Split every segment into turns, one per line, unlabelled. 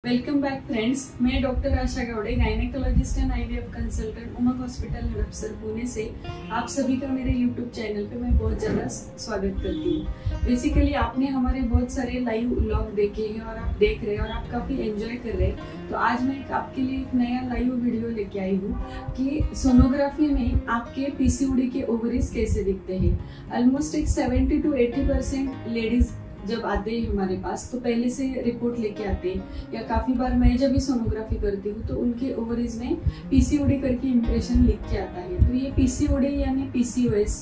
Welcome back friends. मैं doctor Asha Gaude, gynaecologist and IVF consultant, Umang hospital Hadapsar Pune से आप सभी का मेरे यूट्यूब चैनल पे मैं बहुत ज़्यादा स्वागत करती हूँ। बेसिकली आपने हमारे बहुत सारे लाइव व्लॉग देखे हैं और आप देख रहे हैं और आप काफ़ी एंजॉय कर रहे हैं। तो आज मैं आपके लिए एक नया लाइव वीडियो लेके आई हूँ कि सोनोग्राफी में आपके पीसीओडी के ओवरीज कैसे दिखते हैं। ऑलमोस्ट एक 70 to 80% लेडीज जब आते हैं हमारे पास तो पहले से रिपोर्ट लेके आते हैं, या काफ़ी बार मैं जब भी सोनोग्राफी करती हूँ तो उनके ओवरीज में पीसीओडी करके इम्प्रेशन लिख के आता है। तो ये पीसीओडी यानी पीसीओएस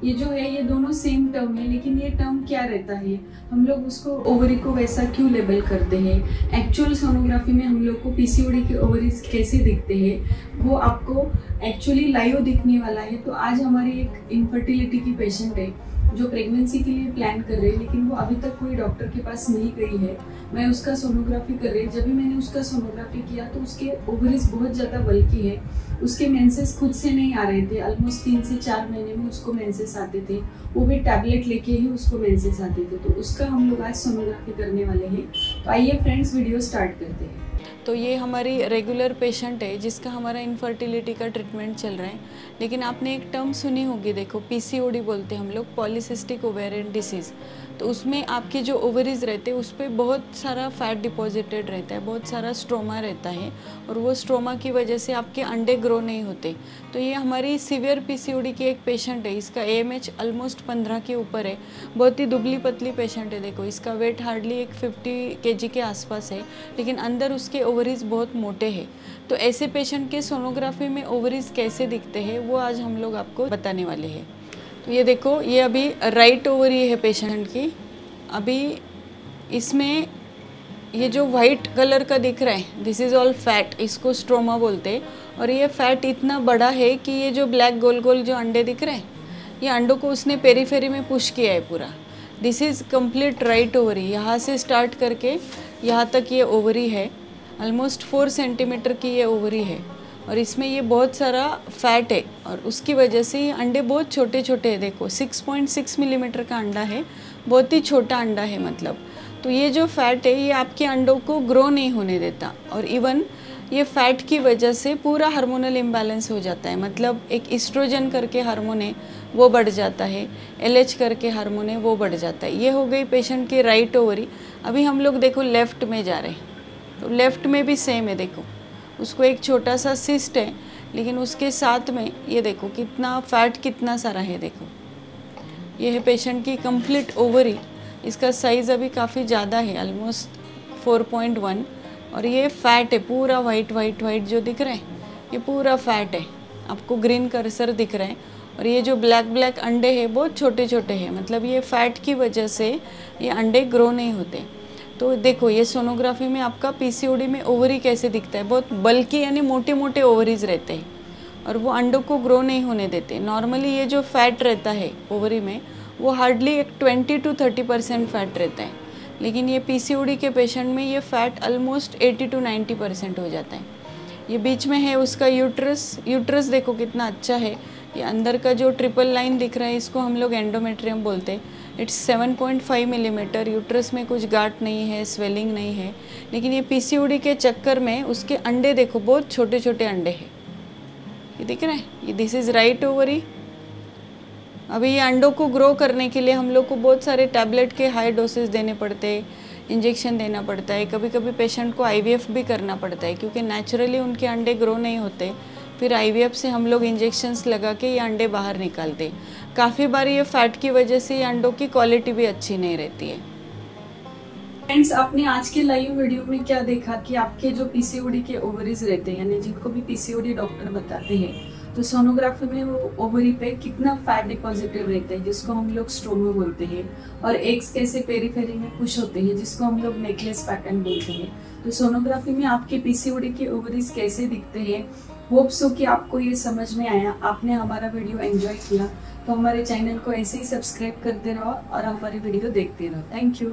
ये जो है ये दोनों सेम टर्म है, लेकिन ये टर्म क्या रहता है, हम लोग उसको ओवरी को वैसा क्यों लेबल करते हैं, एक्चुअल सोनोग्राफी में हम लोग को पीसीओडी के ओवरीज कैसे दिखते हैं वो आपको एक्चुअली लाइव दिखने वाला है। तो आज हमारी एक इनफर्टिलिटी की पेशेंट है जो प्रेगनेंसी के लिए प्लान कर रहे हैं, लेकिन वो अभी तक कोई डॉक्टर के पास नहीं गई है। मैं उसका सोनोग्राफी कर रही, जब भी मैंने उसका सोनोग्राफी किया तो उसके ओवरीज बहुत ज़्यादा बल्की है। उसके मेंसेस खुद से नहीं आ रहे थे, ऑलमोस्ट 3 से 4 महीने में उसको मेंसेस आते थे, वो भी टैबलेट लेके ही उसको मेंसेस आते थे। तो उसका हम लोग आज सोनोग्राफी करने वाले हैं। तो आइए फ्रेंड्स वीडियो स्टार्ट करते हैं। तो ये हमारी रेगुलर पेशेंट है जिसका हमारा इनफर्टिलिटी का ट्रीटमेंट चल रहा है। लेकिन आपने एक टर्म सुनी होगी, देखो पीसीओडी बोलते हैं हम लोग, पॉलीसिस्टिक ओवेरियन डिसीज़। तो उसमें आपके जो ओवरीज रहते हैं उस पर बहुत सारा फैट डिपॉजिटेड रहता है, बहुत सारा स्ट्रोमा रहता है, और वो स्ट्रोमा की वजह से आपके अंडे ग्रो नहीं होते। तो ये हमारी सीवियर पीसीओडी की एक पेशेंट है, इसका AMH ऑलमोस्ट 15 के ऊपर है, बहुत ही दुबली पतली पेशेंट है। देखो इसका वेट हार्डली एक 50 kg के आसपास है, लेकिन अंदर उसके ओवरीज बहुत मोटे हैं। तो ऐसे पेशेंट के सोनोग्राफी में ओवरीज कैसे दिखते हैं वो आज हम लोग आपको बताने वाले हैं। तो ये देखो, ये अभी राइट ओवरी है पेशेंट की। अभी इसमें ये जो वाइट कलर का दिख रहा है दिस इज़ ऑल फैट, इसको स्ट्रोमा बोलते हैं। और ये फैट इतना बड़ा है कि ये जो ब्लैक गोल गोल जो अंडे दिख रहे हैं ये अंडों को उसने पेरीफेरी में पुश किया है पूरा। This is complete right ovary, यहाँ से स्टार्ट करके यहाँ तक ये ओवरी है। ऑलमोस्ट 4 सेंटीमीटर की ये ओवरी है और इसमें ये बहुत सारा फैट है और उसकी वजह से ये अंडे बहुत छोटे छोटे हैं। देखो 6.6 मिलीमीटर का अंडा है, बहुत ही छोटा अंडा है मतलब। तो ये जो फैट है ये आपके अंडों को ग्रो नहीं होने देता, और इवन ये फैट की वजह से पूरा हार्मोनल इम्बैलेंस हो जाता है। मतलब एक एस्ट्रोजन करके हार्मोन है वो बढ़ जाता है, LH करके हार्मोन है वो बढ़ जाता है। ये हो गई पेशेंट की राइट ओवरी। अभी हम लोग देखो लेफ़्ट में जा रहे हैं, तो लेफ़्ट में भी सेम है। देखो उसको एक छोटा सा सिस्ट है, लेकिन उसके साथ में ये देखो कितना फैट कितना सारा है। देखो ये है पेशेंट की कंप्लीट ओवरी, इसका साइज़ अभी काफ़ी ज़्यादा है, ऑलमोस्ट 4.1। और ये फैट है पूरा, वाइट वाइट वाइट जो दिख रहा है ये पूरा फैट है, आपको ग्रीन कर्सर दिख रहा है। और ये जो ब्लैक ब्लैक अंडे हैं बहुत छोटे छोटे हैं, मतलब ये फैट की वजह से ये अंडे ग्रो नहीं होते। तो देखो ये सोनोग्राफी में आपका पीसीओडी में ओवरी कैसे दिखता है, बहुत बल्कि यानी मोटे मोटे ओवरीज रहते हैं और वो अंडों को ग्रो नहीं होने देते। नॉर्मली ये जो फैट रहता है ओवरी में वो हार्डली एक 20 to 30% फैट रहता है, लेकिन ये पीसीओडी के पेशेंट में ये फैट ऑलमोस्ट 80 to 90% हो जाता है। ये बीच में है उसका यूट्रस, यूट्रस देखो कितना अच्छा है। ये अंदर का जो ट्रिपल लाइन दिख रहा है इसको हम लोग एंडोमेट्रियम बोलते हैं। इट्स 7.5 मिलीमीटर, यूट्रस में कुछ गांठ नहीं है, स्वेलिंग नहीं है, लेकिन ये पीसीओडी के चक्कर में उसके अंडे देखो बहुत छोटे छोटे अंडे हैं, ये दिख रहे हैं। ये दिस इज़ राइट ओवरी। अभी ये अंडों को ग्रो करने के लिए हम लोग को बहुत सारे टैबलेट के हाई डोसेज देने पड़ते हैं, इंजेक्शन देना पड़ता है, कभी कभी पेशेंट को IVF भी करना पड़ता है क्योंकि नेचुरली उनके अंडे ग्रो नहीं होते। फिर IVF से हम लोग इंजेक्शंस लगा के ये अंडे बाहर निकालते। काफ़ी बार ये फैट की वजह से ये अंडों की क्वालिटी भी अच्छी नहीं रहती है। फ्रेंड्स, आपने आज के लाइव वीडियो में क्या देखा कि आपके जो पीसीओडी के ओवरीज रहते हैं, यानी जिनको भी पीसीओडी डॉक्टर बताते हैं, तो सोनोग्राफी में वो ओवरी पे कितना फैट डिपॉजिटेड रहता है जिसको हम लोग स्ट्रोमा बोलते हैं, और एग्स कैसे पेरीफेरी में पुश होते हैं जिसको हम लोग नेकलेस पैटर्न बोलते हैं। तो सोनोग्राफी में आपके पीसीओडी के ओवरीज कैसे दिखते हैं, होप सो कि आपको ये समझ में आया, आपने हमारा वीडियो एंजॉय किया। तो हमारे चैनल को ऐसे ही सब्सक्राइब करते रहो और हमारी वीडियो देखते रहो। Thank you.